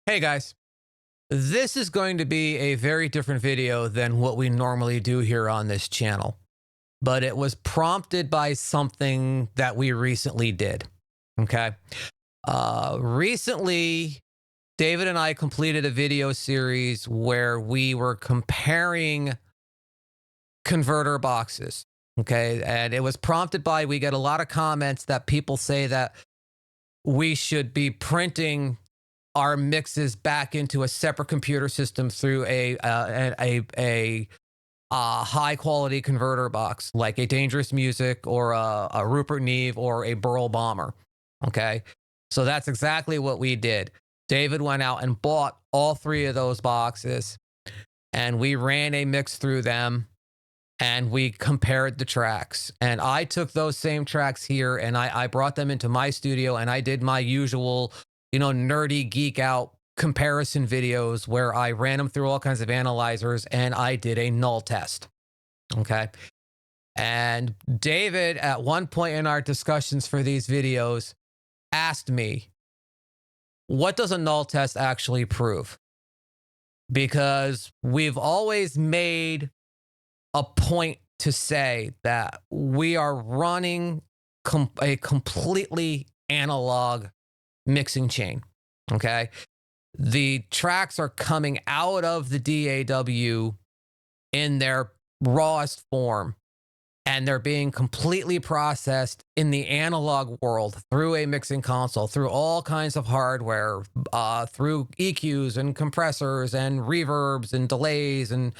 Hey guys, this is going to be a very different video than what we normally do here on this channel, but it was prompted by something that we recently did. Okay. Recently, David and I completed a video series where we were comparing converter boxes. Okay. And it was prompted by, we get a lot of comments that people say that we should be printing our mixes back into a separate computer system through a high quality converter box like a Dangerous Music or a Rupert Neve or a Burl Bomber. Okay, so that's exactly what we did. David went out and bought all three of those boxes, and we ran a mix through them, and we compared the tracks. And I took those same tracks here and I brought them into my studio and I did my usual, nerdy geek out comparison videos where I ran them through all kinds of analyzers and I did a null test. Okay. And David, at one point in our discussions for these videos, asked me, what does a null test actually prove? Because we've always made a point to say that we are running a completely analog mixing chain. Okay. The tracks are coming out of the DAW in their rawest form, and they're being completely processed in the analog world through a mixing console, through all kinds of hardware, through EQs and compressors and reverbs and delays and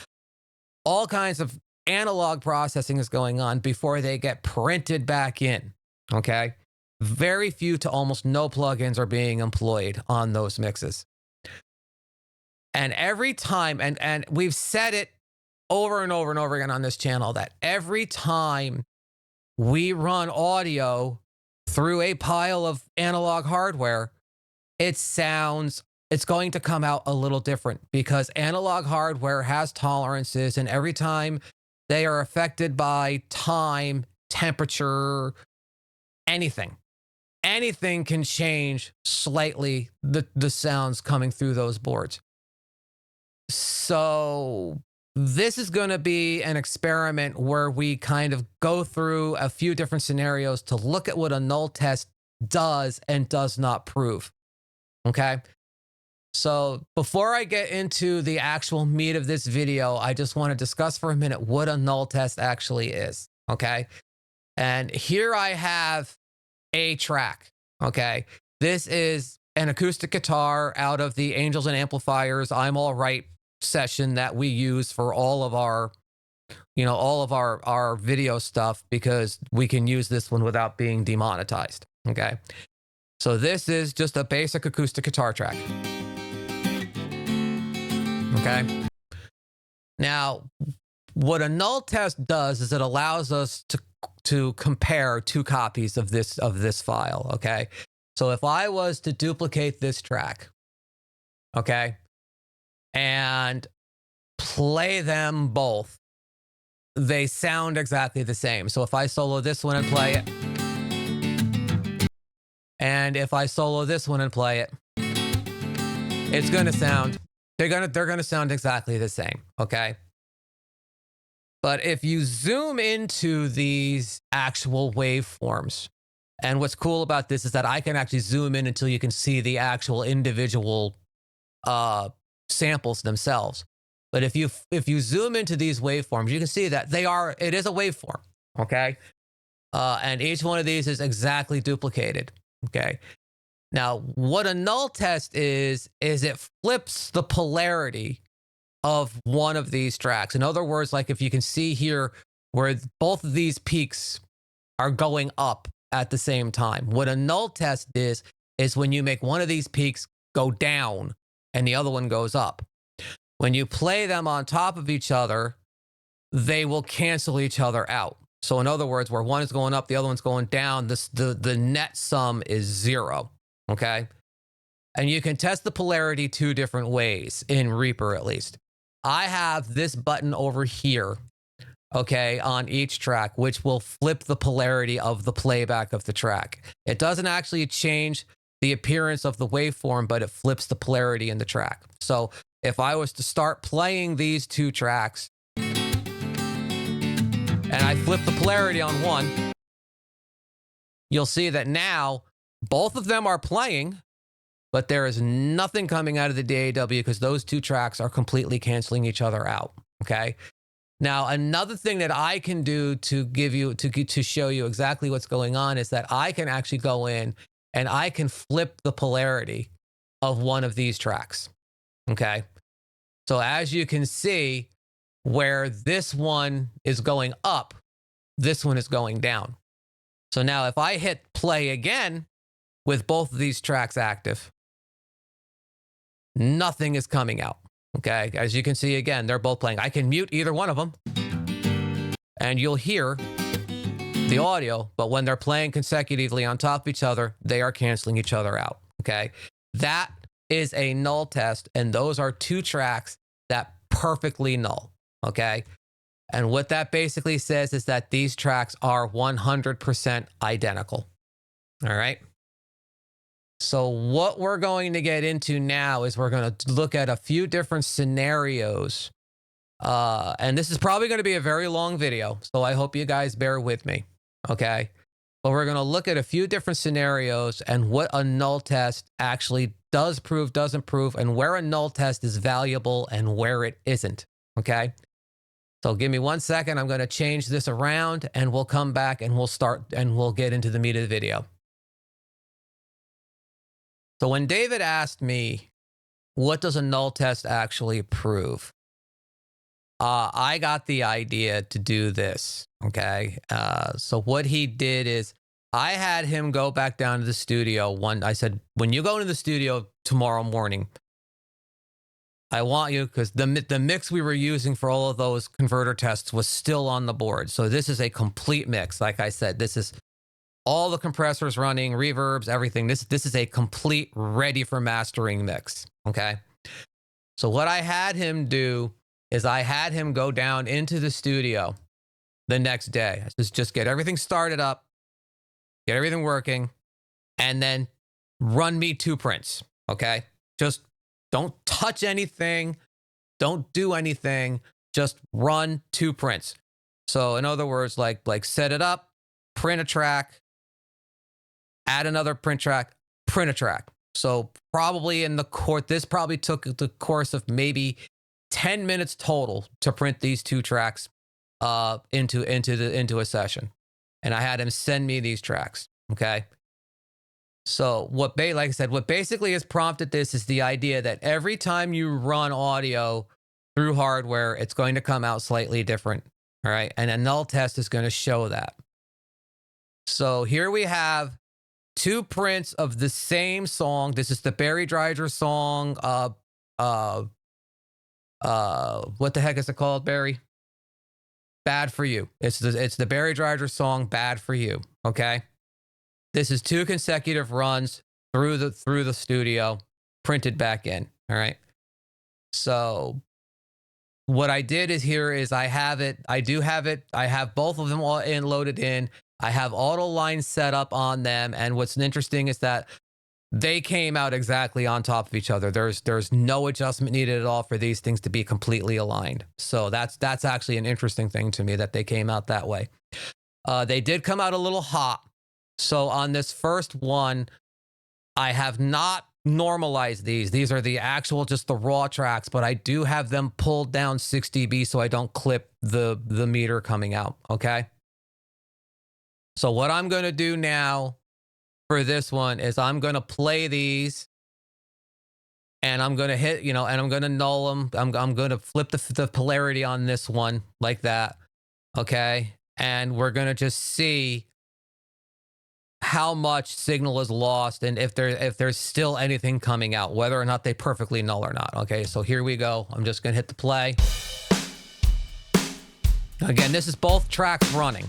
all kinds of analog processing is going on before they get printed back in. Okay. Very few to almost no plugins are being employed on those mixes. And every time, and we've said it over and over and over again on this channel, that every time we run audio through a pile of analog hardware, it's going to come out a little different because analog hardware has tolerances, and every time they are affected by time, temperature, anything can change slightly the sounds coming through those boards. So this is going to be an experiment where we kind of go through a few different scenarios to look at what a null test does and does not prove. Okay. So before I get into the actual meat of this video, I just want to discuss for a minute what a null test actually is. Okay. And here I have a track. Okay. This is an acoustic guitar out of the Angels and Amplifiers I'm All Right session that we use for all of our, our video stuff, because we can use this one without being demonetized. Okay. So this is just a basic acoustic guitar track. Okay. Now, what a null test does is it allows us to compare two copies of this file. Okay. So if I was to duplicate this track, okay, and play them both, they sound exactly the same. So if I solo this one and play it, and if I solo this one and play it, it's going to sound, they're going to sound exactly the same. Okay. But if you zoom into these actual waveforms, and what's cool about this is that I can actually zoom in until you can see the actual individual samples themselves. But if you zoom into these waveforms, you can see that it is a waveform. Okay. And each one of these is exactly duplicated. Okay. Now, what a null test is it flips the polarity of one of these tracks. In other words, like if you can see here where both of these peaks are going up at the same time. What a null test is when you make one of these peaks go down and the other one goes up. When you play them on top of each other, they will cancel each other out. So in other words, where one is going up, the other one's going down, the net sum is 0. Okay. And you can test the polarity two different ways in Reaper, at least. I have this button over here, okay, on each track, which will flip the polarity of the playback of the track. It doesn't actually change the appearance of the waveform, but it flips the polarity in the track. So if I was to start playing these two tracks and I flip the polarity on one, you'll see that now both of them are playing, but there is nothing coming out of the DAW because those two tracks are completely canceling each other out. Okay. Now, another thing that I can do to give you, to show you exactly what's going on is that I can actually go in and I can flip the polarity of one of these tracks. Okay. So as you can see, where this one is going up, this one is going down. So now if I hit play again with both of these tracks active, nothing is coming out. Okay, as you can see, again, they're both playing. I can mute either one of them and you'll hear the audio, but when they're playing consecutively on top of each other, they are canceling each other out. Okay, that is a null test, and those are two tracks that perfectly null. Okay, and what that basically says is that these tracks are 100% identical. All right. So what we're going to get into now is we're going to look at a few different scenarios. And this is probably going to be a very long video, so I hope you guys bear with me, okay? But we're going to look at a few different scenarios and what a null test actually does prove, doesn't prove, and where a null test is valuable and where it isn't, okay? So give me 1 second. I'm going to change this around and we'll come back and we'll start and we'll get into the meat of the video. So when David asked me, what does a null test actually prove? I got the idea to do this, okay? So what he did is I had him go back down to the studio. I said, when you go into the studio tomorrow morning, I want you, because the mix we were using for all of those converter tests was still on the board. So this is a complete mix. Like I said, this is all the compressors running, reverbs, everything. This is a complete ready for mastering mix, okay? So what I had him do is I had him go down into the studio the next day. Just get everything started up, get everything working, and then run me 2 prints, okay? Just don't touch anything, don't do anything, just run 2 prints. So in other words, like set it up, print a track, add another print track, print a track. So probably in the course, this probably took the course of maybe 10 minutes total to print these 2 tracks into a session. And I had him send me these tracks, okay? So like I said, what basically has prompted this is the idea that every time you run audio through hardware, it's going to come out slightly different, all right? And a null test is going to show that. So here we have 2 prints of the same song. This is the Barry Dreiger song. What the heck is it called, Barry? Bad for You. It's the Barry Dreiger song, Bad for You. Okay. This is 2 consecutive runs through the studio, printed back in. All right. So what I did is I have it. I do have it. I have both of them all loaded in. I have auto lines set up on them. And what's interesting is that they came out exactly on top of each other. There's no adjustment needed at all for these things to be completely aligned. So that's actually an interesting thing to me that they came out that way. They did come out a little hot. So on this first one, I have not normalized these. These are the actual, just the raw tracks, but I do have them pulled down 6 dB so I don't clip the meter coming out, okay? So what I'm going to do now for this one is I'm going to play these and I'm going to hit, and I'm going to null them. I'm going to flip the polarity on this one like that. Okay. And we're going to just see how much signal is lost and if there's still anything coming out, whether or not they perfectly null or not. Okay. So here we go. I'm just going to hit the play. Again, this is both tracks running.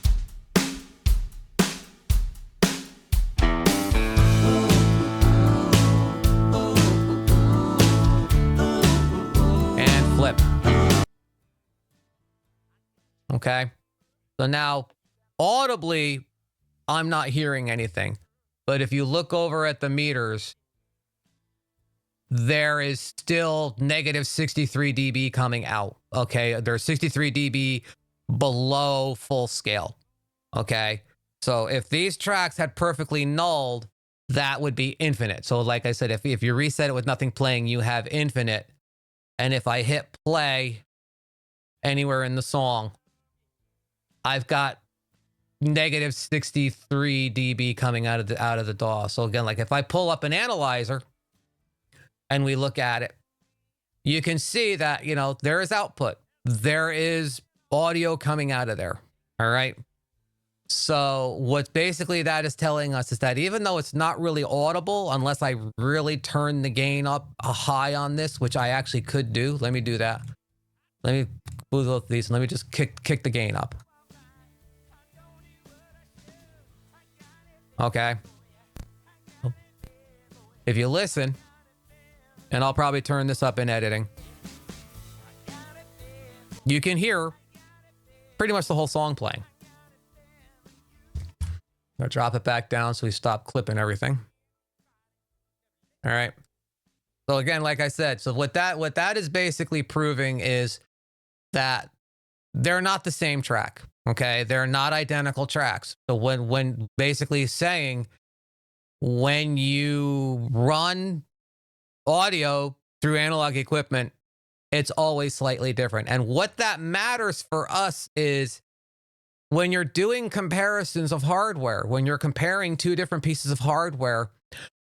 Flip. Okay. So now audibly, I'm not hearing anything, But if you look over at the meters, there is still negative 63 dB coming out. Okay. There's 63 dB below full scale. Okay. So if these tracks had perfectly nulled, that would be infinite. So like I said, if you reset it with nothing playing, you have infinite. And if I hit play anywhere in the song, I've got negative 63 dB coming out of the DAW. So again, like if I pull up an analyzer and we look at it, you can see that, you know, there is output. There is audio coming out of there. All right. So what basically that is telling us is that even though it's not really audible, unless I really turn the gain up a high on this, which I actually could do. Let me do that. Let me both these. Let me just kick the gain up. Okay. If you listen, and I'll probably turn this up in editing, you can hear pretty much the whole song playing. I'll drop it back down so we stop clipping everything. All right. So again, like I said, so what that is basically proving is that they're not the same track. Okay. They're not identical tracks. So when basically saying when you run audio through analog equipment, it's always slightly different. And what that matters for us is when you're doing comparisons of hardware, when you're comparing two different pieces of hardware,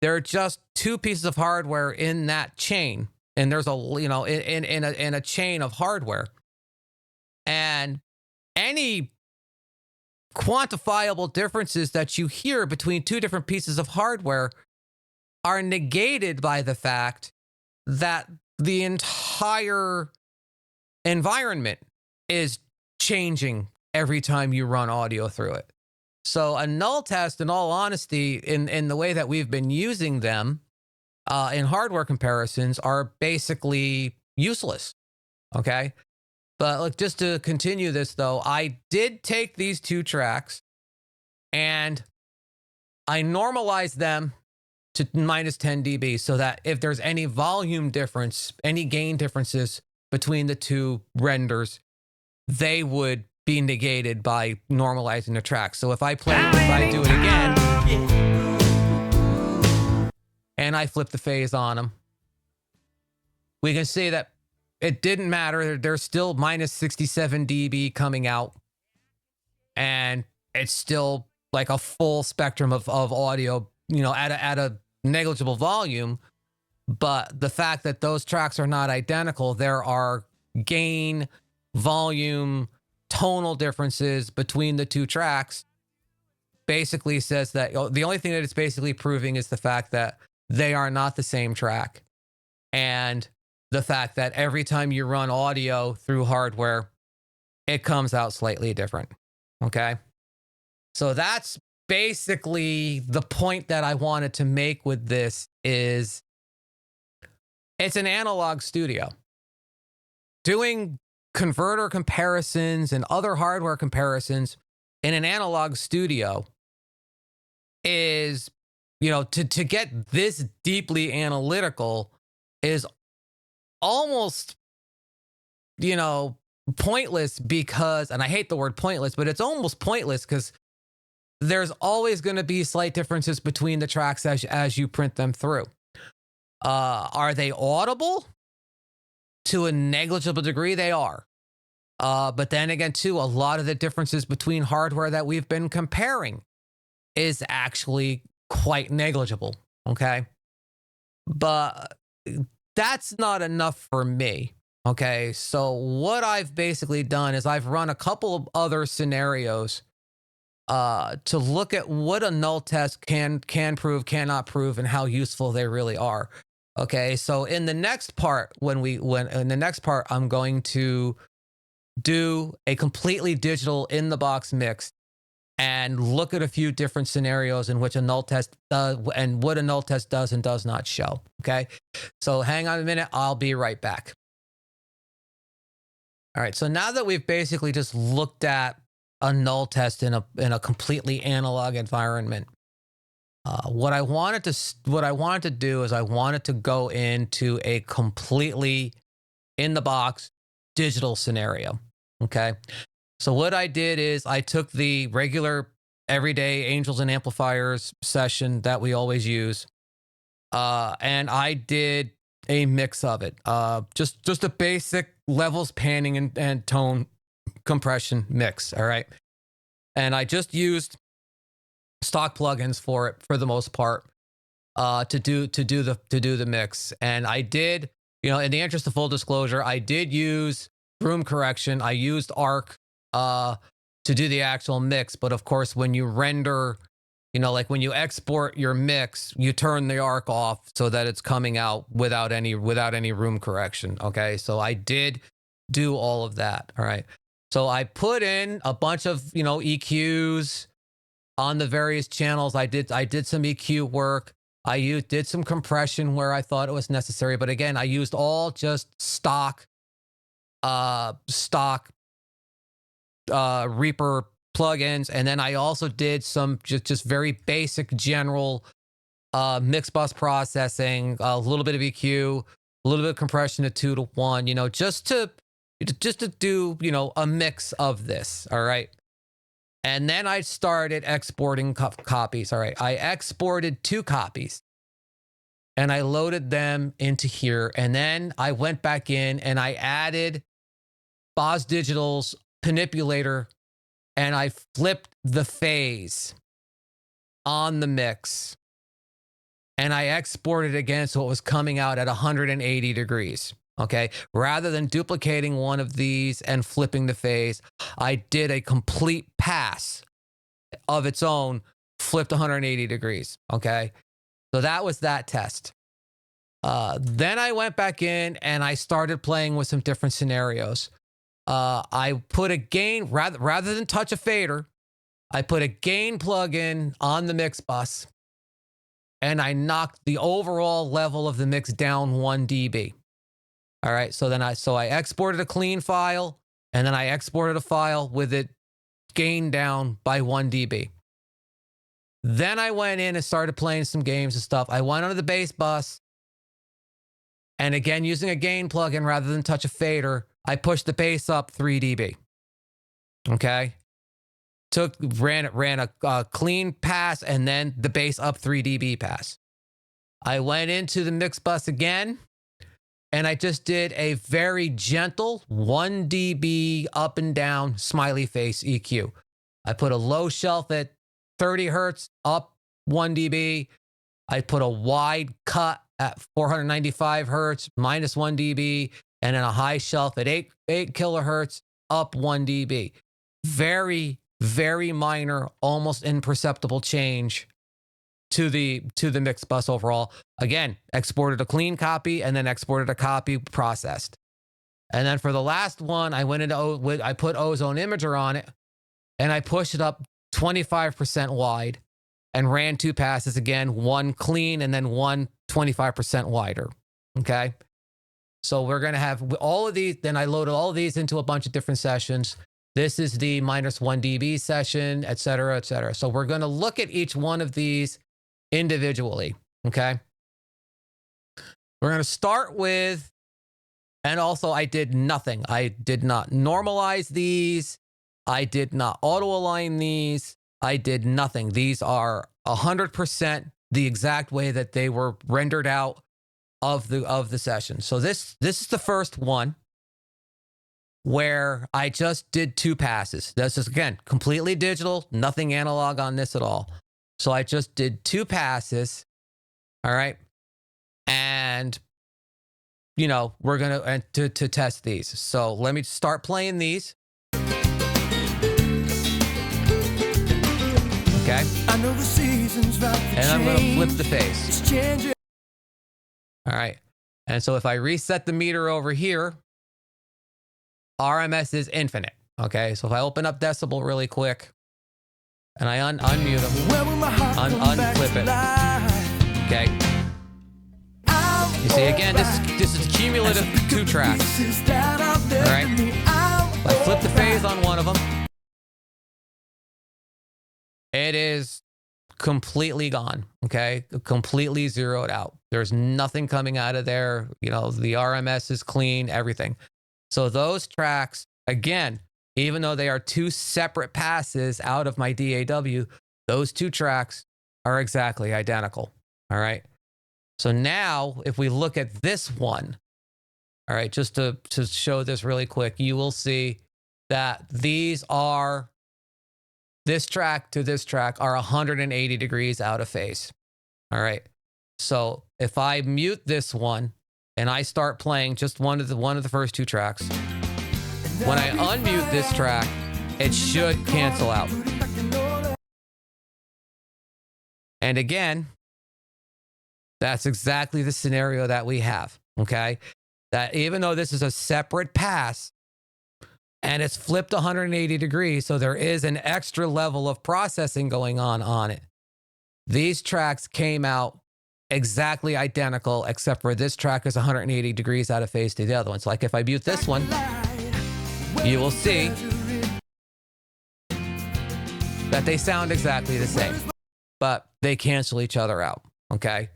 there are just two pieces of hardware in that chain. And there's a, you know, in a chain of hardware. And any quantifiable differences that you hear between two different pieces of hardware are negated by the fact that the entire environment is changing every time you run audio through it. So a null test, in all honesty, in the way that we've been using them in hardware comparisons, are basically useless. Okay. But look, just to continue this though, I did take these two tracks and I normalized them to minus 10 dB so that if there's any volume difference, any gain differences between the two renders, they would be negated by normalizing the track. So if I do it again, and I flip the phase on them, we can see that it didn't matter. There's still minus 67 dB coming out, and it's still like a full spectrum of audio, you know, at a negligible volume. But the fact that those tracks are not identical, there are gain, volume, tonal differences between the two tracks, basically says that the only thing that it's basically proving is the fact that they are not the same track. And the fact that every time you run audio through hardware, it comes out slightly different. Okay. So that's basically the point that I wanted to make with this is it's an analog studio. Doing converter comparisons and other hardware comparisons in an analog studio is, you know, to get this deeply analytical is almost, you know, pointless because, and I hate the word pointless, but it's almost pointless because there's always going to be slight differences between the tracks as you print them through. Are they audible? To a negligible degree, they are. But then again, too, a lot of the differences between hardware that we've been comparing is actually quite negligible. Okay. But that's not enough for me. Okay. So what I've basically done is I've run a couple of other scenarios to look at what a null test can prove, cannot prove, and how useful they really are. Okay, so in the next part, I'm going to do a completely digital in the box mix and look at a few different scenarios in which a null test does and what a null test does and does not show. Okay, so hang on a minute, I'll be right back. All right, so now that we've basically just looked at a null test in a completely analog environment, What I wanted to do is I wanted to go into a completely in the box digital scenario. Okay. So what I did is I took the regular everyday angels and amplifiers session that we always use, and I did a mix of it. Just a basic levels panning and tone compression mix. All right. And I just used stock plugins for it for the most part, to do the mix. And I did, in the interest of full disclosure, I did use room correction. I used arc to do the actual mix. But of course, when you render, like when you export your mix, you turn the arc off so that it's coming out without any room correction. Okay, so I did do all of that. All right, so I put in a bunch of EQs on the various channels. I did some EQ work. I did some compression where I thought it was necessary, but again, I used all just stock Reaper plugins, and then I also did some just very basic general mix bus processing, a little bit of EQ, a little bit of compression to 2 to 1, just to do a mix of this. All right. And then I started exporting copies. All right. I exported 2 copies and I loaded them into here. And then I went back in and I added Boz Digital's manipulator and I flipped the phase on the mix. And I exported again so it was coming out at 180 degrees. Okay, rather than duplicating one of these and flipping the phase, I did a complete pass of its own, flipped 180 degrees. Okay, so that was that test. Then I went back in and I started playing with some different scenarios. I put a gain, rather than touch a fader, I put a gain plugin on the mix bus and I knocked the overall level of the mix down 1 dB. All right, so I exported a clean file, and then I exported a file with it gained down by 1 dB. Then I went in and started playing some games and stuff. I went onto the bass bus, and again, using a gain plugin rather than touch a fader, I pushed the bass up 3 dB. Okay, ran a clean pass, and then the bass up 3 dB pass. I went into the mix bus again. And I just did a very gentle 1 dB up and down smiley face EQ. I put a low shelf at 30 hertz, up 1 dB. I put a wide cut at 495 hertz, minus 1 dB. And then a high shelf at 8 kilohertz, up 1 dB. Very, very minor, almost imperceptible change to the mix bus overall. Again, exported a clean copy and then exported a copy processed. And then for the last one, I put Ozone Imager on it and I pushed it up 25% wide and ran 2 passes again, one clean and then one 25% wider. Okay. So we're going to have all of these. Then I loaded all of these into a bunch of different sessions. This is the minus 1 dB session, et cetera, et cetera. So we're going to look at each one of these individually. Okay. We're going to start with, and also I did nothing. I did not normalize these. I did not auto align these. I did nothing. These are 100% the exact way that they were rendered out of the session. So this is the first one where I just did 2 passes. This is, again, completely digital, nothing analog on this at all. So I just did 2 passes. All right. And, we're going to test these. So let me start playing these. Okay. I know the seasons right and I'm going to flip the phase. All right. And so if I reset the meter over here, RMS is infinite. Okay. So if I open up decibel really quick, and I unmute them, unflip it. Okay. You see, again, this is cumulative 2 tracks. All right. I flip the phase on one of them. It is completely gone, okay? Completely zeroed out. There's nothing coming out of there. You know, the RMS is clean, everything. So those tracks, again, even though they are two separate passes out of my DAW, those two tracks are exactly identical, all right? So now, if we look at this one, all right, just to show this really quick, you will see that this track to this track are 180 degrees out of phase, all right? So if I mute this one and I start playing just one of the first two tracks, when I unmute this track, it should cancel out. And again, that's exactly the scenario that we have, okay? That even though this is a separate pass and it's flipped 180 degrees, so there is an extra level of processing going on it, these tracks came out exactly identical, except for this track is 180 degrees out of phase to the other one. So like if I mute this one, you will see that they sound exactly the same, but they cancel each other out, okay?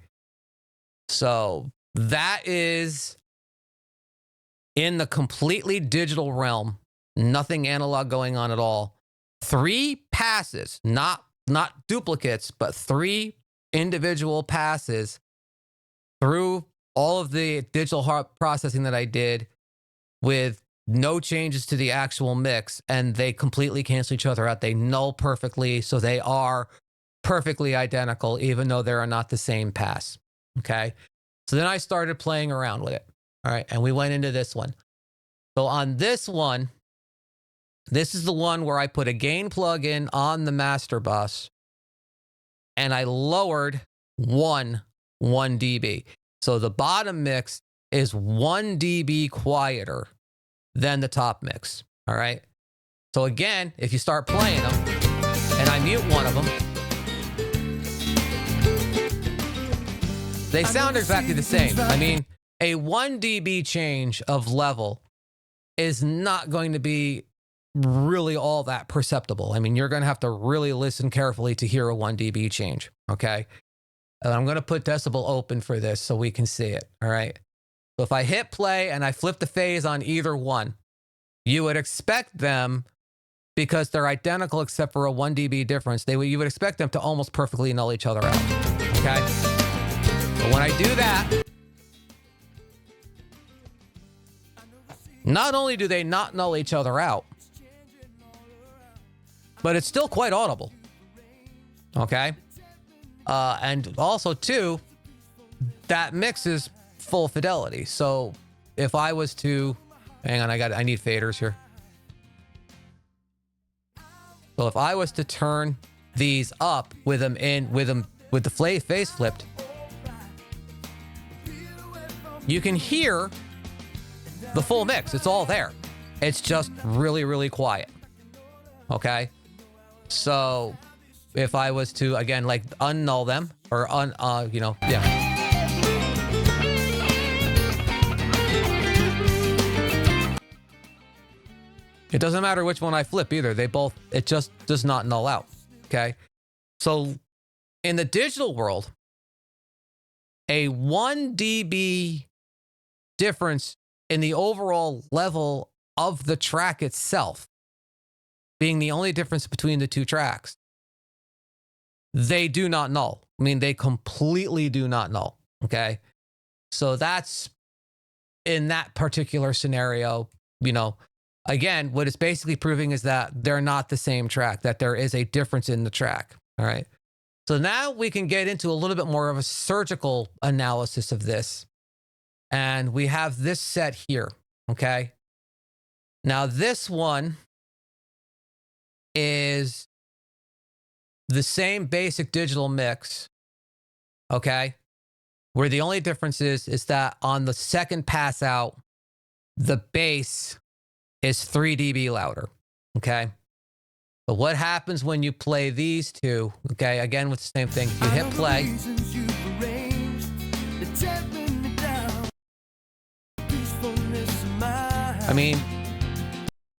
So that is in the completely digital realm, nothing analog going on at all. 3 passes, not duplicates, but 3 individual passes through all of the digital processing that I did with no changes to the actual mix, and they completely cancel each other out. They null perfectly, so they are perfectly identical, even though they are not the same pass, okay? So then I started playing around with it, all right? And we went into this one. So on this one, this is the one where I put a gain plugin on the master bus, and I lowered 1 dB. So the bottom mix is 1 dB quieter than the top mix, all right? So again, if you start playing them, and I mute one of them, they sound exactly the same. I mean, a 1 dB change of level is not going to be really all that perceptible. I mean, you're going to have to really listen carefully to hear a 1 dB change, okay? And I'm going to put decibel open for this so we can see it, all right? So if I hit play and I flip the phase on either one, you would expect them, because they're identical except for a 1 dB difference, you would expect them to almost perfectly null each other out, okay? But when I do that, not only do they not null each other out, but it's still quite audible, okay? And also, too, that mix is full fidelity. So if I was to, hang on, I need faders here. So if I was to turn these up with the phase flipped, you can hear the full mix. It's all there. It's just really, really quiet. Okay. So if I was to, again, like unnull them or yeah. It doesn't matter which one I flip either. It just does not null out. Okay. So in the digital world, a 1 dB difference in the overall level of the track itself being the only difference between the two tracks, they do not null. I mean, they completely do not null. Okay. So that's in that particular scenario, again, what it's basically proving is that they're not the same track, that there is a difference in the track. All right. So now we can get into a little bit more of a surgical analysis of this. And we have this set here. Okay. Now this one is the same basic digital mix. Okay. Where the only difference is that on the second pass out, the bass is 3 dB louder. Okay. But what happens when you play these two? Okay. Again, with the same thing, you hit play. I mean,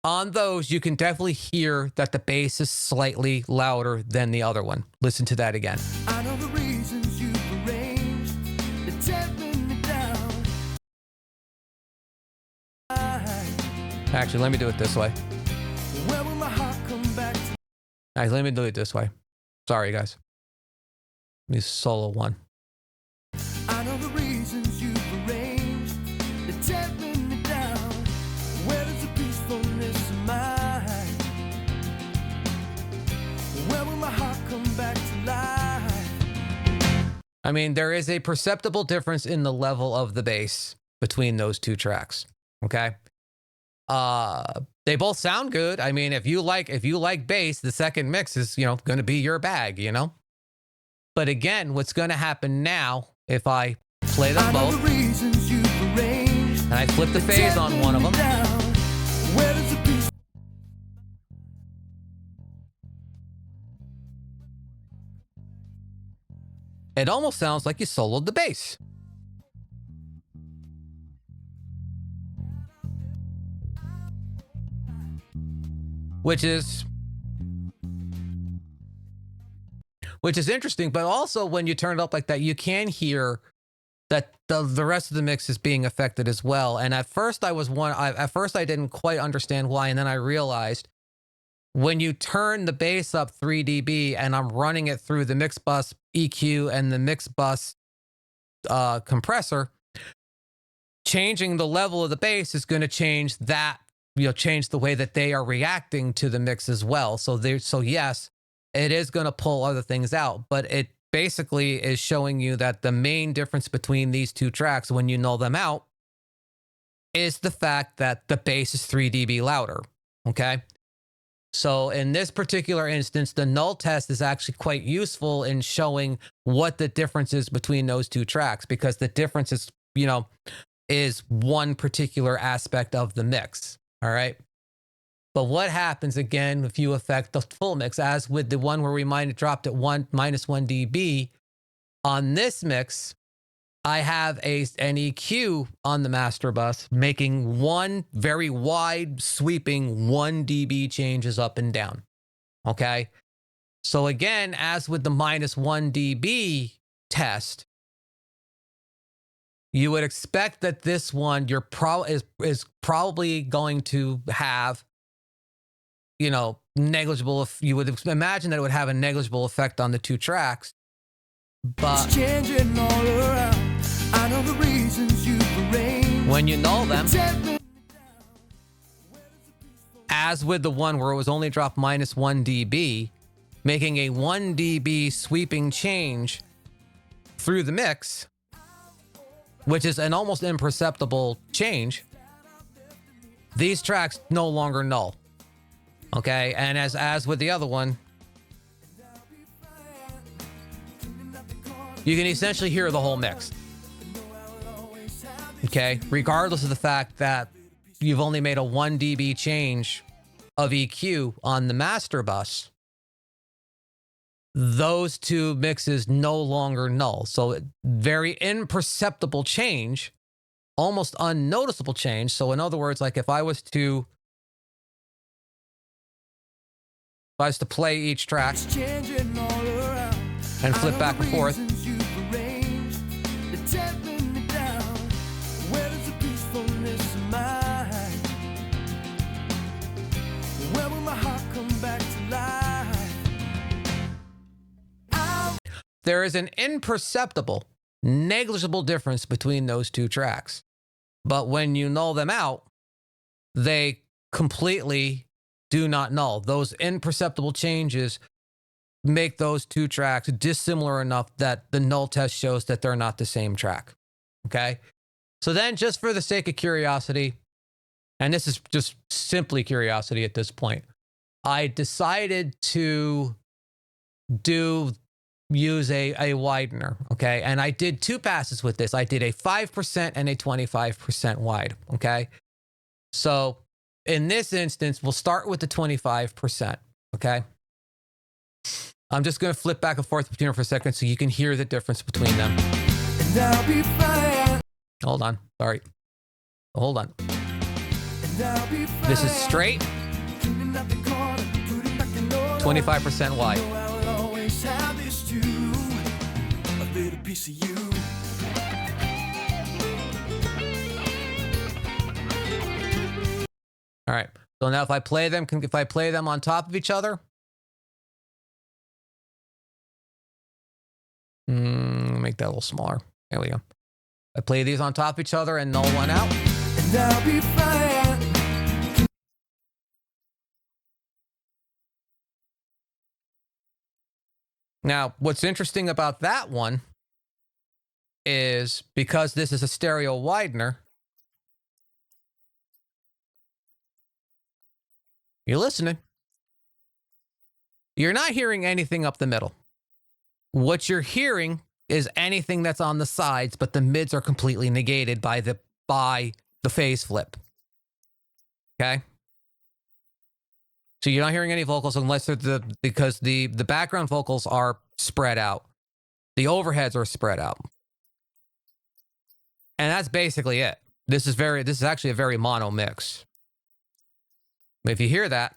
On those, you can definitely hear that the bass is slightly louder than the other one. Listen to that again. I know the reasons you've arranged, it's tearing me down. Actually, let me do it this way. Where will my heart come back to? Actually, let me do it this way. Sorry, guys. Let me solo one. I know the reasons you've arranged, it's tearing me down. Where is the peacefulness of mine? Where will my heart come back to life? I mean, there is a perceptible difference in the level of the bass between those two tracks. Okay. They both sound good. I mean, if you like bass, the second mix is, going to be your bag, But again, what's going to happen now, if I play them both, and I flip the phase on one of them, it almost sounds like you soloed the bass. Which is interesting, but also when you turn it up like that, you can hear that the rest of the mix is being affected as well. And at first I didn't quite understand why, and then I realized when you turn the bass up 3 dB and I'm running it through the mix bus EQ and the mix bus compressor, changing the level of the bass is going to change that. Change the way that they are reacting to the mix as well. So yes, it is going to pull other things out, but it basically is showing you that the main difference between these two tracks when you null them out is the fact that the bass is 3 dB louder. Okay. So in this particular instance, the null test is actually quite useful in showing what the difference is between those two tracks, because the difference is one particular aspect of the mix. All right. But what happens again if you affect the full mix, as with the one where we might have dropped at -1 dB on this mix? I have an EQ on the master bus making one very wide sweeping 1 dB changes up and down. Okay. So again, as with the -1 dB test, you would expect that this one is probably going to have, negligible. You would imagine that it would have a negligible effect on the two tracks, but It's changing all around. I know the reasons you've arranged. when you null them, as with the one where it was only dropped -1 dB, making a 1 dB sweeping change through the mix, which is an almost imperceptible change, these tracks no longer null. Okay, and as with the other one, you can essentially hear the whole mix. Okay, regardless of the fact that you've only made a 1 dB change of EQ on the master bus, those two mixes no longer null. So very imperceptible change, almost unnoticeable change. So in other words, like if I was to play each track It's changing all around. and flip back and forth, there is an imperceptible, negligible difference between those two tracks. But when you null them out, they completely do not null. Those imperceptible changes make those two tracks dissimilar enough that the null test shows that they're not the same track. Okay? So then, just for the sake of curiosity, and this is just simply curiosity at this point, I decided to use a widener, okay? And I did two passes with this. I did a 5% and a 25% wide, okay? So in this instance, we'll start with the 25%, okay? I'm just going to flip back and forth between them for a second so you can hear the difference between them. And I'll be fine. Hold on. Sorry. Hold on. And This is straight, 25% wide. All right. So now if I play them on top of each other, make that a little smaller. There we go. I play these on top of each other and null one out. And I'll be fine. Now, what's interesting about that one is because this is a stereo widener, you're listening. You're not hearing anything up the middle. What you're hearing is anything that's on the sides, but the mids are completely negated by the phase flip. Okay? So you're not hearing any vocals unless they're because the background vocals are spread out. The overheads are spread out. And that's basically it. This is actually a very mono mix. If you hear that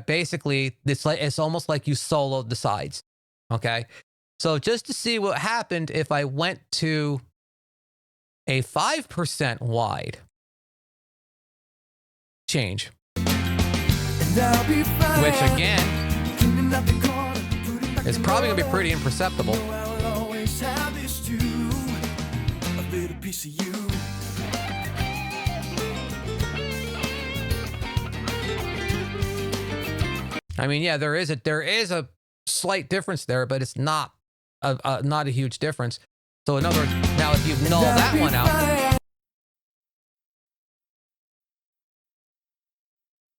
basically it's almost like you soloed the sides. Okay? So just to see what happened if I went to a 5% wide change, which again is probably going to be pretty imperceptible. I mean, yeah, there is a slight difference there, but it's not a huge difference. So in other words, now if you null that one out,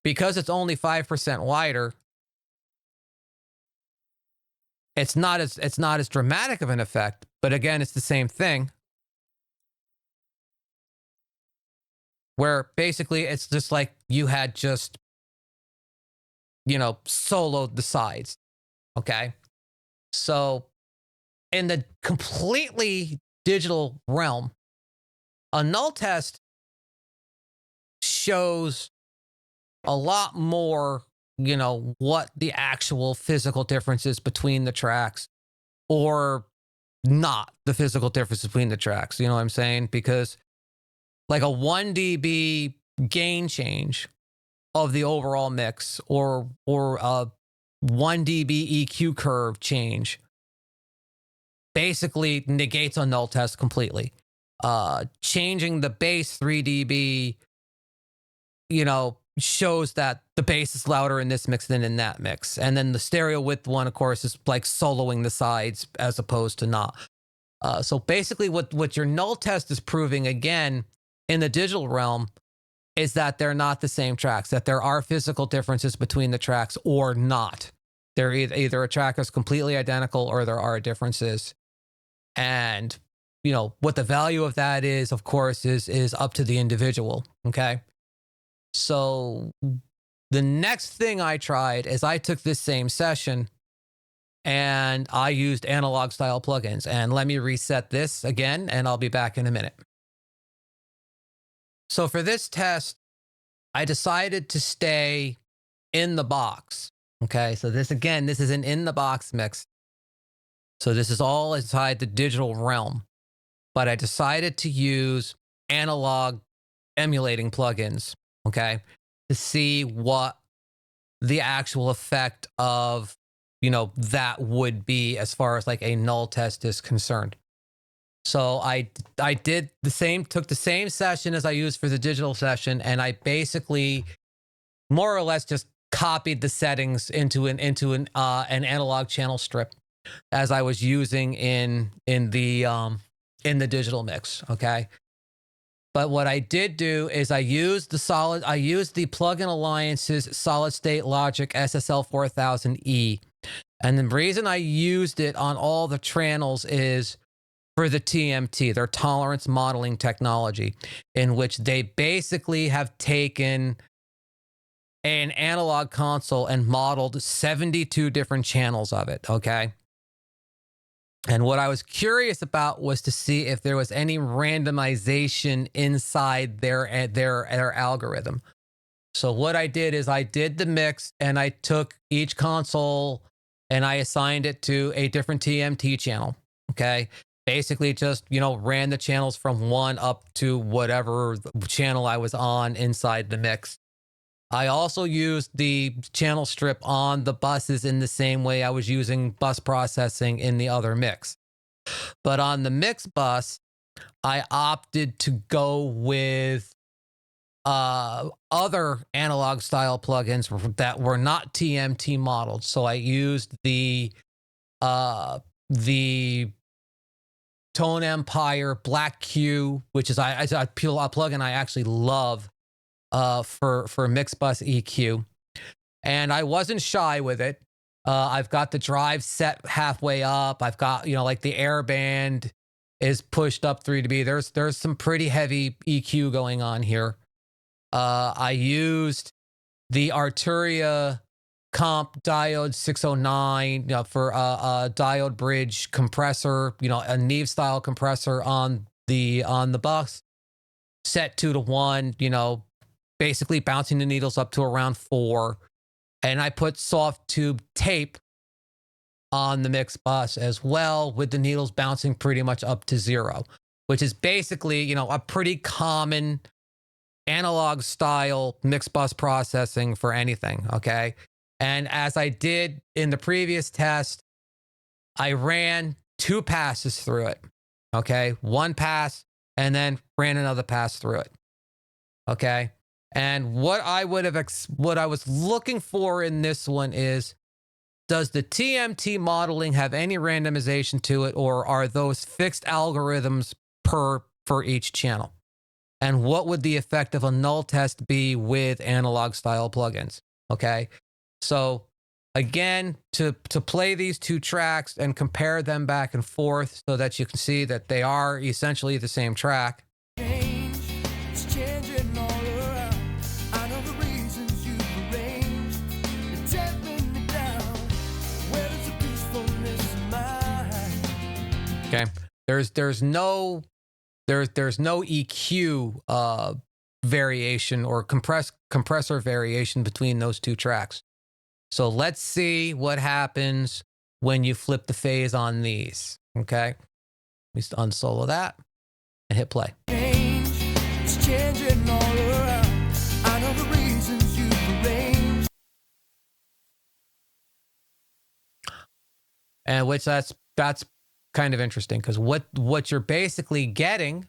because it's only 5% wider, it's not as dramatic of an effect, but again, it's the same thing. Where basically it's just like you had just, soloed the sides. Okay? So in the completely digital realm, a null test shows a lot more, what the actual physical differences between the tracks or not the physical difference between the tracks. You know what I'm saying? Because like a 1 dB gain change of the overall mix or a 1 dB EQ curve change basically negates a null test completely. Changing the bass 3 dB, shows that the bass is louder in this mix than in that mix. And then the stereo width one, of course, is like soloing the sides as opposed to not. So basically what your null test is proving again in the digital realm is that they're not the same tracks, that there are physical differences between the tracks or not. They're either a track is completely identical or there are differences. And, what the value of that is, of course, is up to the individual. Okay. So the next thing I tried is I took this same session and I used analog style plugins. And let me reset this again, and I'll be back in a minute. So for this test, I decided to stay in the box. Okay, so this is an in the box mix. So this is all inside the digital realm. But I decided to use analog emulating plugins, okay, to see what the actual effect of, that would be as far as like a null test is concerned. So I did took the same session as I used for the digital session, and I basically more or less just copied the settings into an analog channel strip as I was using in the digital mix. Okay. But what I did do is I used the Plugin Alliance's Solid State Logic SSL 4000E. And the reason I used it on all the channels is for the TMT, their tolerance modeling technology, in which they basically have taken an analog console and modeled 72 different channels of it, okay? And what I was curious about was to see if there was any randomization inside their algorithm. So what I did is I did the mix and I took each console and I assigned it to a different TMT channel. Okay. Basically just, ran the channels from 1 up to whatever channel I was on inside the mix. I also used the channel strip on the buses in the same way I was using bus processing in the other mix. But on the mix bus, I opted to go with other analog style plugins that were not TMT modeled. So I used the Tone Empire Black Q, which is a plugin I actually love for mix bus EQ. And I wasn't shy with it. I've got the drive set halfway up. I've got, like the air band is pushed up 3 dB. There's some pretty heavy EQ going on here. I used the Arturia Comp Diode 609 for a diode bridge compressor, a Neve style compressor on the bus, set 2-to-1, basically bouncing the needles up to around 4. And I put soft tube tape on the mix bus as well, with the needles bouncing pretty much up to 0, which is basically, a pretty common analog style mix bus processing for anything. Okay. And as I did in the previous test, I ran 2 passes through it. Okay. 1 pass and then ran another pass through it. Okay. And what I was looking for in this one is, does the TMT modeling have any randomization to it, or are those fixed algorithms for each channel? And what would the effect of a null test be with analog style plugins? Okay. So again, to play these 2 tracks and compare them back and forth so that you can see that they are essentially the same track. Change, it's changing all around. I know the reasons you've arranged. You're tearing me down. Where is the peacefulness of mine? Okay. There's no EQ variation or compressor variation between those 2 tracks. So let's see what happens when you flip the phase on these. Okay. We unsolo that and hit play. Change, it's changing all around. I know the reasons you've arranged. And which that's kind of interesting, because what you're basically getting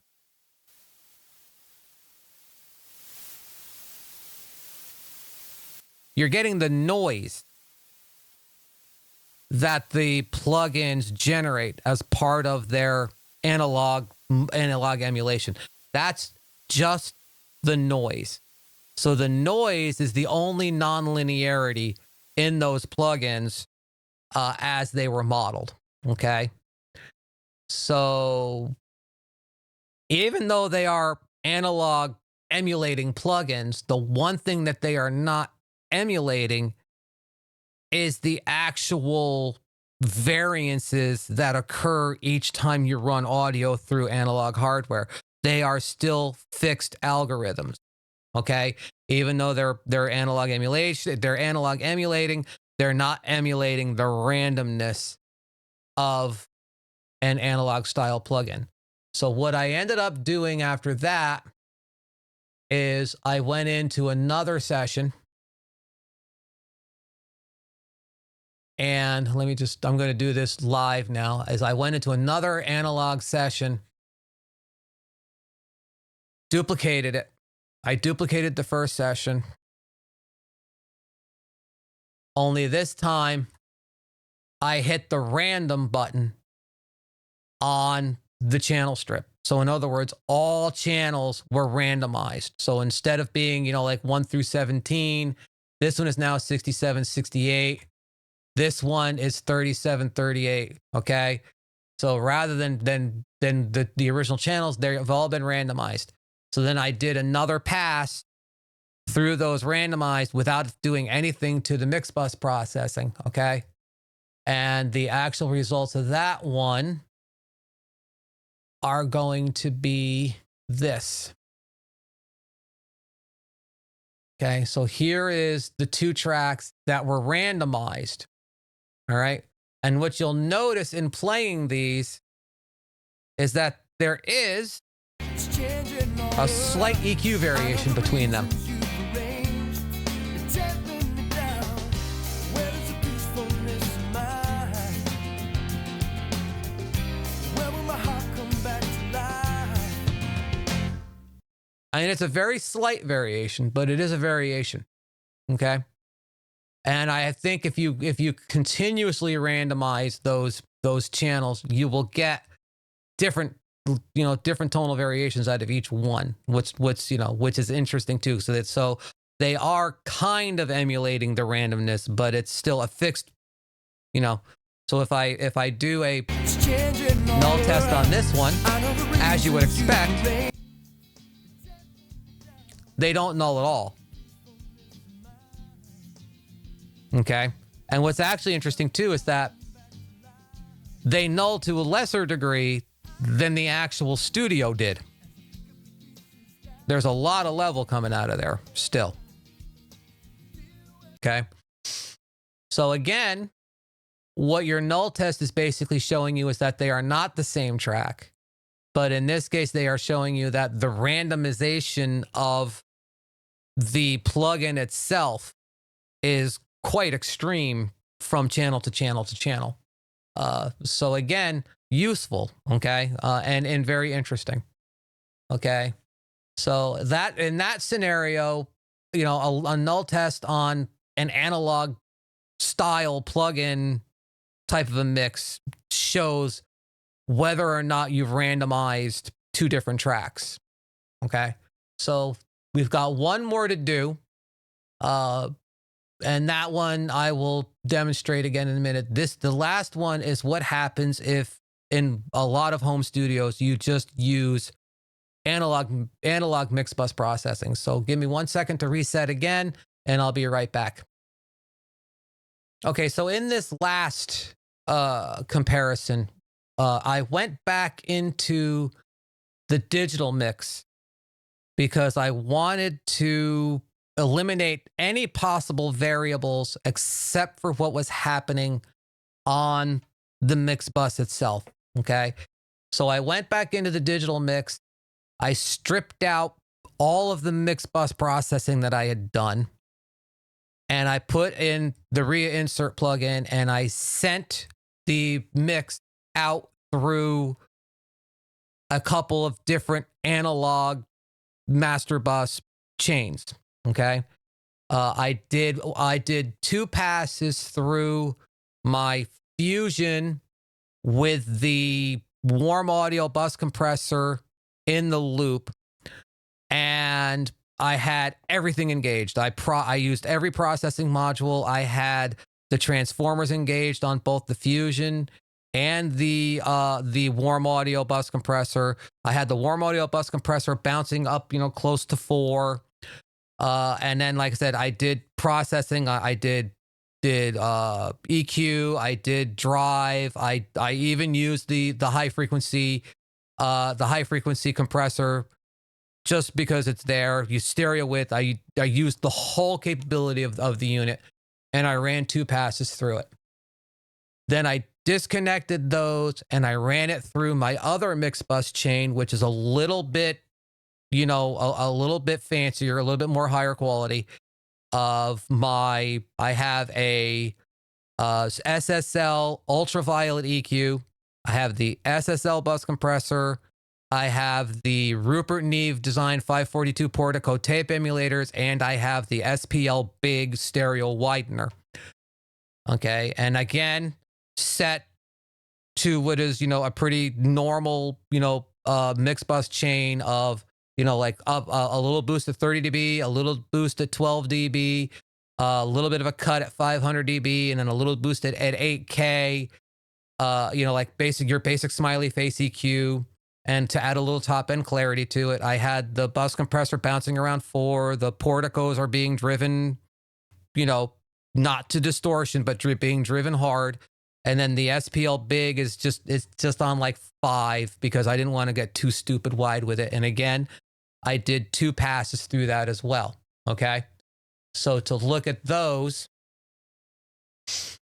the noise that the plugins generate as part of their analog emulation. That's just the noise. So the noise is the only nonlinearity in those plugins as they were modeled. Okay. So even though they are analog emulating plugins, the one thing that they are not emulating is the actual variances that occur each time you run audio through analog hardware. They are still fixed algorithms. Okay. Even though they're analog emulating, they're not emulating the randomness of an analog style plugin. So what I ended up doing after that is I went into another session, and I'm going to do this live now. As I went into another analog session, duplicated it. I duplicated the first session, only this time I hit the random button on the channel strip. So in other words, all channels were randomized. So instead of being, like 1 through 17, this one is now 67, 68. This one is 37, 38. Okay. So rather than the original channels, they've all been randomized. So then I did another pass through those randomized without doing anything to the mix bus processing. Okay. And the actual results of that one are going to be this. Okay, so here is the 2 tracks that were randomized. All right. And what you'll notice in playing these is that there is a slight EQ variation between them. I mean, it's a very slight variation, but it is a variation. Okay. And I think if you continuously randomize those channels, you will get different tonal variations out of each one. Which is interesting too. So they are kind of emulating the randomness, but it's still a fixed. So if I do a null test on this one, as you would expect, they don't null at all. Okay. And what's actually interesting too is that they null to a lesser degree than the actual studio did. There's a lot of level coming out of there still. Okay. So again, what your null test is basically showing you is that they are not the same track. But in this case, they are showing you that the randomization of the plugin itself is quite extreme from channel to channel to channel. So again, useful, okay, and very interesting. Okay, so that in that scenario, a null test on an analog style plugin type of a mix shows whether or not you've randomized 2 different tracks. Okay, so we've got one more to do. And that one I will demonstrate again in a minute. The last one is what happens if in a lot of home studios, you just use analog mix bus processing. So give me 1 second to reset again, and I'll be right back. Okay, so in this last comparison, I went back into the digital mix because I wanted to eliminate any possible variables except for what was happening on the mix bus itself. Okay. So I went back into the digital mix. I stripped out all of the mix bus processing that I had done. And I put in the reinsert plugin and I sent the mix out through a couple of different analog master bus chains. Okay. I did 2 passes through my Fusion with the warm audio bus compressor in the loop, and I had everything engaged. I used every processing module. I had the transformers engaged on both the Fusion and the warm audio bus compressor. I had the warm audio bus compressor bouncing up, close to 4. And then, like I said, I did processing. I did EQ. I did drive. I even used the high frequency compressor just because it's there. You stereo width. I used the whole capability of the unit, and I ran 2 passes through it. Then I disconnected those and I ran it through my other mix bus chain, which is a little bit, a little bit fancier, a little bit more higher quality I have a SSL ultraviolet EQ. I have the SSL bus compressor. I have the Rupert Neve Design 542 Portico tape emulators, and I have the SPL Big stereo widener. Okay, and again, set to what is, a pretty normal, mix bus chain of, like up a little boost at 30 dB, a little boost at 12 dB, a little bit of a cut at 500 dB, and then a little boost at 8K, like your basic smiley face EQ. And to add a little top end clarity to it, I had the bus compressor bouncing around 4. The porticos are being driven, not to distortion, but being driven hard. And then the SPL big is just on like 5 because I didn't want to get too stupid wide with it. And again, I did 2 passes through that as well. Okay. So to look at those,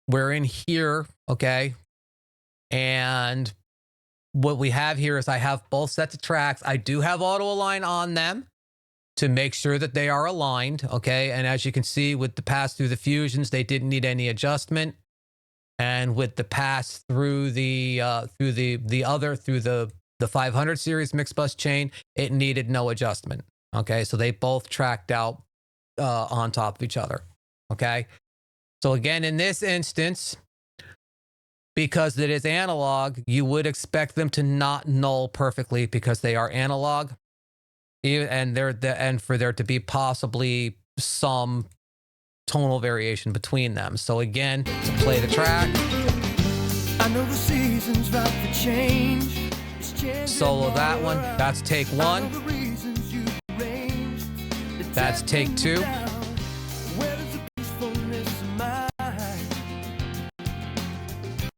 we're in here. Okay. And what we have here is I have both sets of tracks. I do have auto align on them to make sure that they are aligned. Okay. And as you can see with the pass through the fusions, they didn't need any adjustment. And with the pass through the 500 series mix bus chain, it needed no adjustment. Okay, so they both tracked out on top of each other. Okay, so again, in this instance, because it is analog, you would expect them to not null perfectly because they are analog, and for there to be possibly some tonal variation between them. So again, to play the track, I know the seasons about to change. Solo that one. That's take 1. That's take 2.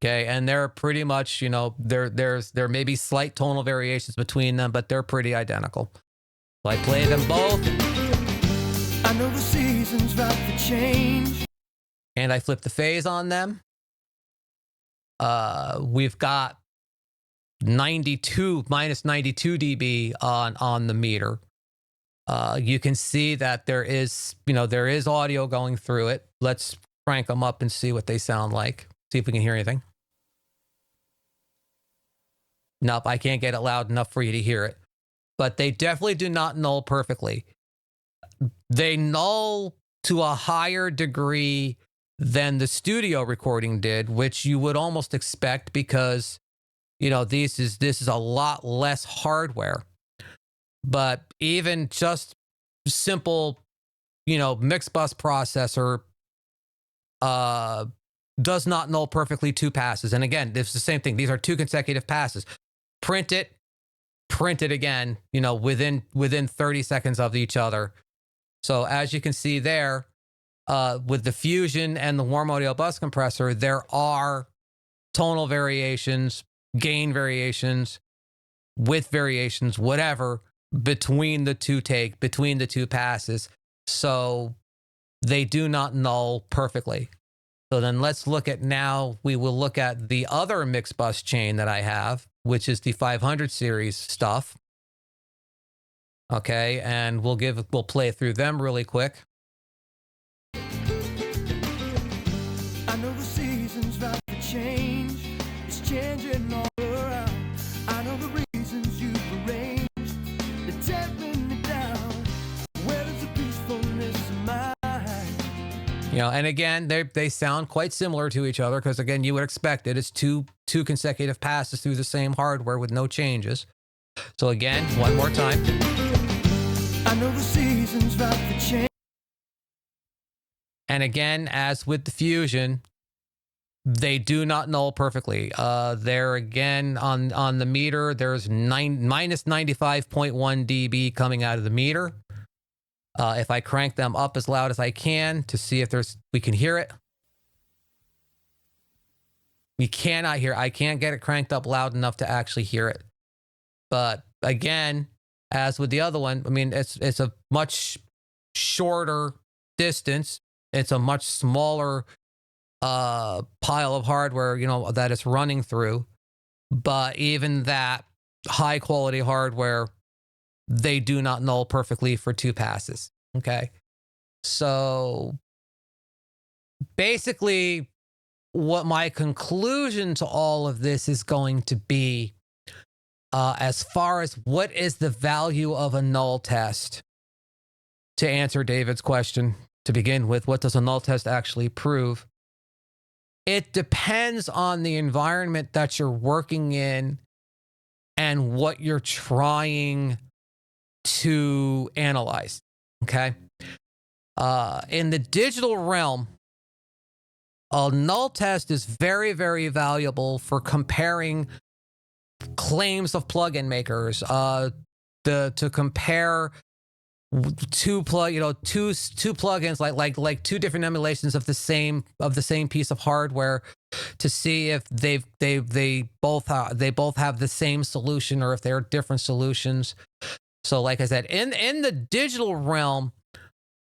Okay, and they're pretty much, there may be slight tonal variations between them, but they're pretty identical. So I play them both. I know the seasons about to change. And I flip the phase on them. We've got minus 92 dB on the meter. You can see that there is audio going through it. Let's crank them up and see what they sound like. See if we can hear anything. Nope, I can't get it loud enough for you to hear it. But they definitely do not null perfectly. They null to a higher degree than the studio recording did, which you would almost expect because, this is a lot less hardware. But even just simple, mix bus processor does not null perfectly 2 passes. And again, it's the same thing. These are 2 consecutive passes. Print it again, within 30 seconds of each other. So as you can see there, with the fusion and the warm audio bus compressor, there are tonal variations, gain variations, width variations, whatever, between the 2 passes. So they do not null perfectly. So then let's look at we will look at the other mix bus chain that I have, which is the 500 series stuff. Okay, and we'll play through them really quick. I know the seasons about to change. It's changing all around. I know the reasons you've arranged. They're tearing me down. Where is the peacefulness of mine? And again, they sound quite similar to each other because again, you would expect it. It's two consecutive passes through the same hardware with no changes. So again, one more time. I know the seasons about to change. And again, as with the fusion, they do not null perfectly. There again on the meter, there's minus 95.1 dB coming out of the meter. If I crank them up as loud as I can to see if we can hear it. We cannot hear. I can't get it cranked up loud enough to actually hear it. But again, as with the other one, I mean, it's a much shorter distance. It's a much smaller pile of hardware, that it's running through. But even that high quality hardware, they do not null perfectly for 2 passes. Okay. So basically, what my conclusion to all of this is going to be, as far as what is the value of a null test, to answer David's question to begin with, what does a null test actually prove? It depends on the environment that you're working in and what you're trying to analyze. Okay. In the digital realm, a null test is very, very valuable for comparing claims of plugin makers, to compare two plugins like two different emulations of the same piece of hardware to see if they both have the same solution or if they're different solutions. So like I said, in the digital realm,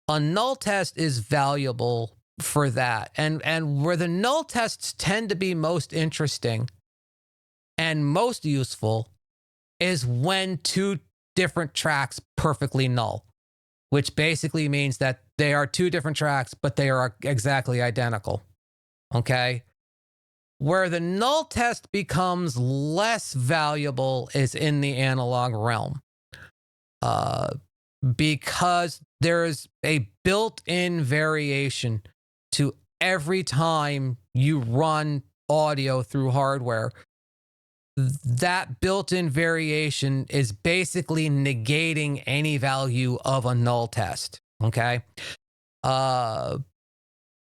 a null test is valuable for that. And where the null tests tend to be most interesting and most useful is when two different tracks perfectly null, which basically means that they are two different tracks, but they are exactly identical. Okay? Where the null test becomes less valuable is in the analog realm. Because there's a built-in variation to every time you run audio through hardware. That built-in variation is basically negating any value of a null test. Okay.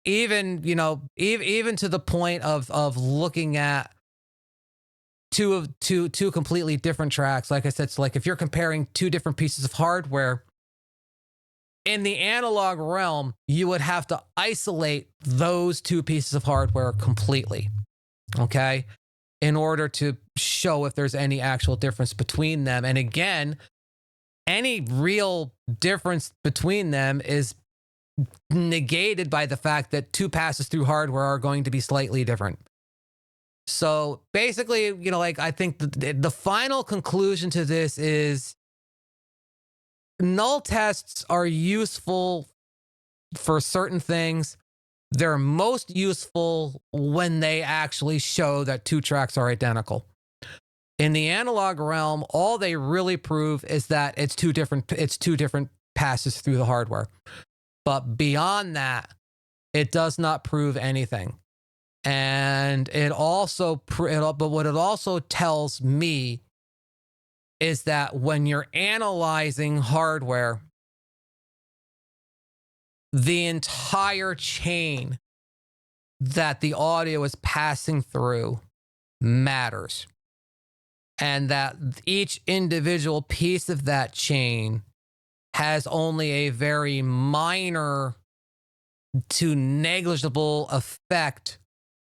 Even to the point of looking at two completely different tracks. Like I said, so like if you're comparing two different pieces of hardware in the analog realm, you would have to isolate those two pieces of hardware completely. Okay. In order to show if there's any actual difference between them. And again, any real difference between them is negated by the fact that two passes through hardware are going to be slightly different. So basically, I think the final conclusion to this is null tests are useful for certain things. They're most useful when they actually show that two tracks are identical. In the analog realm, all they really prove is that it's two different passes through the hardware. But beyond that, it does not prove anything. And but what it also tells me is that when you're analyzing hardware, the entire chain that the audio is passing through matters. And that each individual piece of that chain has only a very minor to negligible effect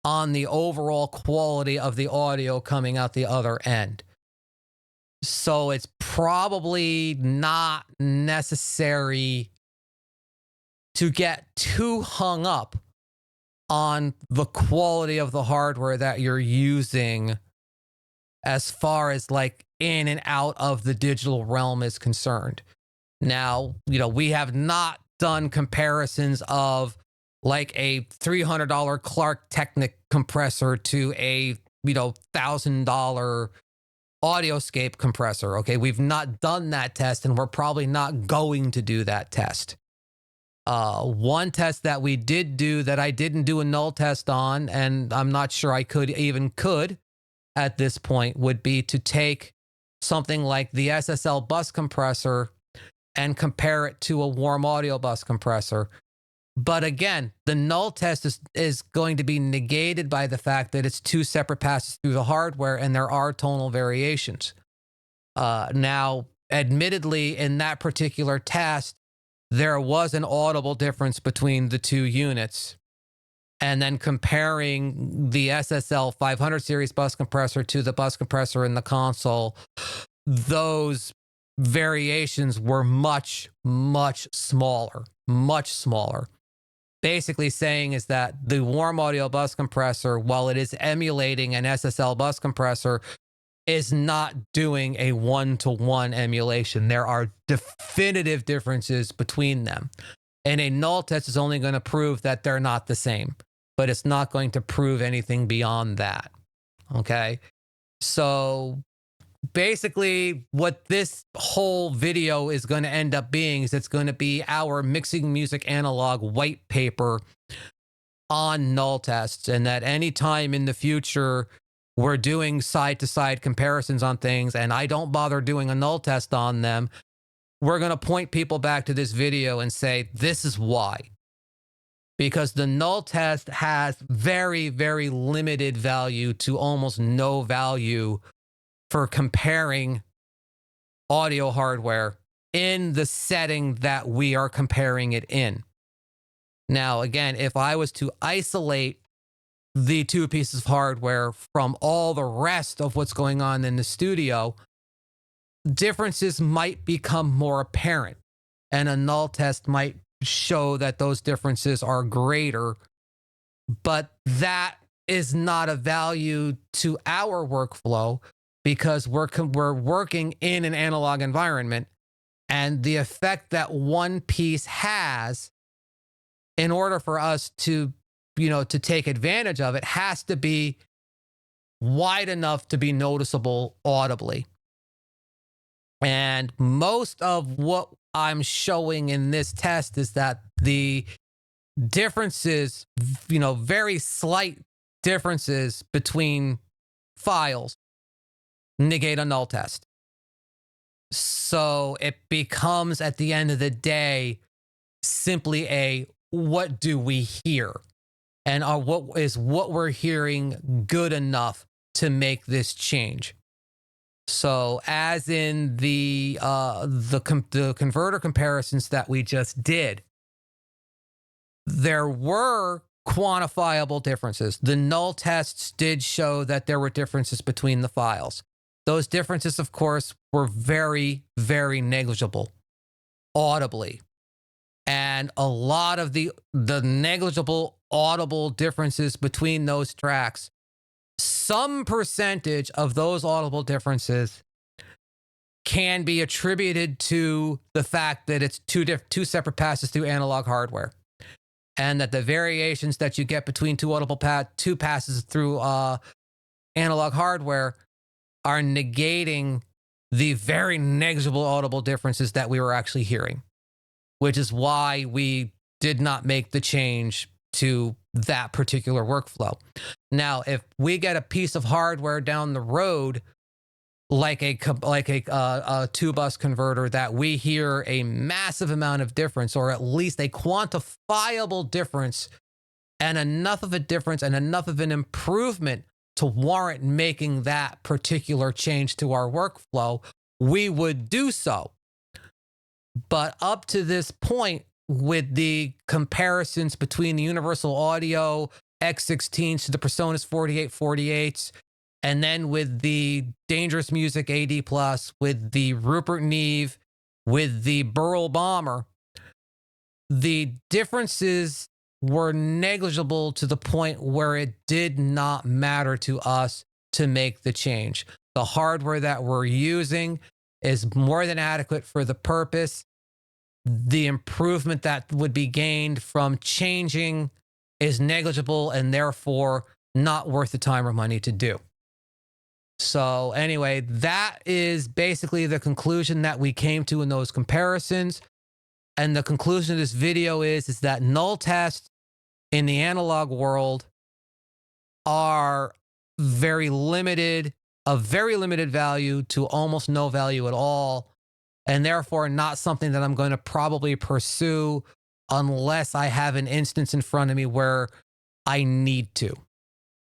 on the overall quality of the audio coming out the other end. So it's probably not necessary to get too hung up on the quality of the hardware that you're using as far as like in and out of the digital realm is concerned. Now, we have not done comparisons of like a $300 Clark Technic compressor to a, $1,000 audio-scape compressor. Okay. We've not done that test and we're probably not going to do that test. One test that we did do that I didn't do a null test on, and I'm not sure I could at this point, would be to take something like the SSL bus compressor and compare it to a warm audio bus compressor. But again, the null test is going to be negated by the fact that it's two separate passes through the hardware and there are tonal variations. Now, admittedly, in that particular test, there was an audible difference between the two units. And then comparing the SSL 500 series bus compressor to the bus compressor in the console, those variations were much, much smaller. Basically saying is that the warm audio bus compressor, while it is emulating an SSL bus compressor, is not doing a one-to-one emulation. There are definitive differences between them. And a null test is only going to prove that they're not the same, but it's not going to prove anything beyond that. Okay? So basically what this whole video is going to end up being is it's going to be our mixing music analog white paper on null tests, and that any time in the future we're doing side-to-side comparisons on things and I don't bother doing a null test on them, we're going to point people back to this video and say, this is why. Because the null test has very, very limited value to almost no value for comparing audio hardware in the setting that we are comparing it in. Now, again, if I was to isolate the two pieces of hardware from all the rest of what's going on in the studio, differences might become more apparent, and a null test might show that those differences are greater, but that is not a value to our workflow because we're working in an analog environment, and the effect that one piece has, in order for us to to take advantage of it, has to be wide enough to be noticeable audibly. And most of what I'm showing in this test is that the differences, very slight differences between files negate a null test. So it becomes, at the end of the day, simply a what do we hear? And what we're hearing good enough to make this change? So, as in the converter comparisons that we just did, there were quantifiable differences. The null tests did show that there were differences between the files. Those differences, of course, were very, very negligible audibly. And a lot of the negligible audible differences between those tracks, some percentage of those audible differences can be attributed to the fact that it's two separate passes through analog hardware, and that the variations that you get between two passes through analog hardware are negating the very negligible audible differences that we were actually hearing, which is why we did not make the change to that particular workflow. Now, if we get a piece of hardware down the road, like a two-bus converter, that we hear a massive amount of difference, or at least a quantifiable difference, and enough of a difference and enough of an improvement to warrant making that particular change to our workflow, we would do so. But up to this point, with the comparisons between the Universal Audio X16s to the Presonus 4848s, and then with the Dangerous Music AD+, with the Rupert Neve, with the Burl Bomber, the differences were negligible to the point where it did not matter to us to make the change. The hardware that we're using is more than adequate for the purpose. The improvement that would be gained from changing is negligible and therefore not worth the time or money to do. So anyway, that is basically the conclusion that we came to in those comparisons. And the conclusion of this video is that null tests in the analog world are very limited, of very limited value to almost no value at all, and therefore not something that I'm going to probably pursue unless I have an instance in front of me where I need to.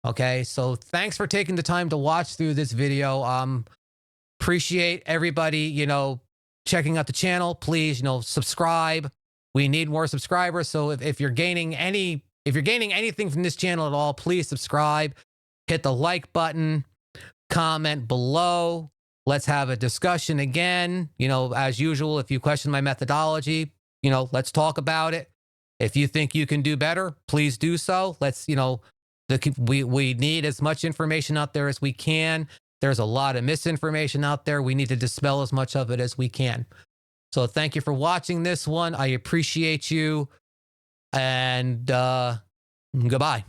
Okay, so thanks for taking the time to watch through this video. Appreciate everybody, checking out the channel. Please, subscribe. We need more subscribers. So if you're gaining anything from this channel at all, please subscribe. Hit the like button. Comment below. Let's have a discussion again. As usual, if you question my methodology, let's talk about it. If you think you can do better, please do so. Let's, we need as much information out there as we can. There's a lot of misinformation out there. We need to dispel as much of it as we can. So thank you for watching this one. I appreciate you. And goodbye.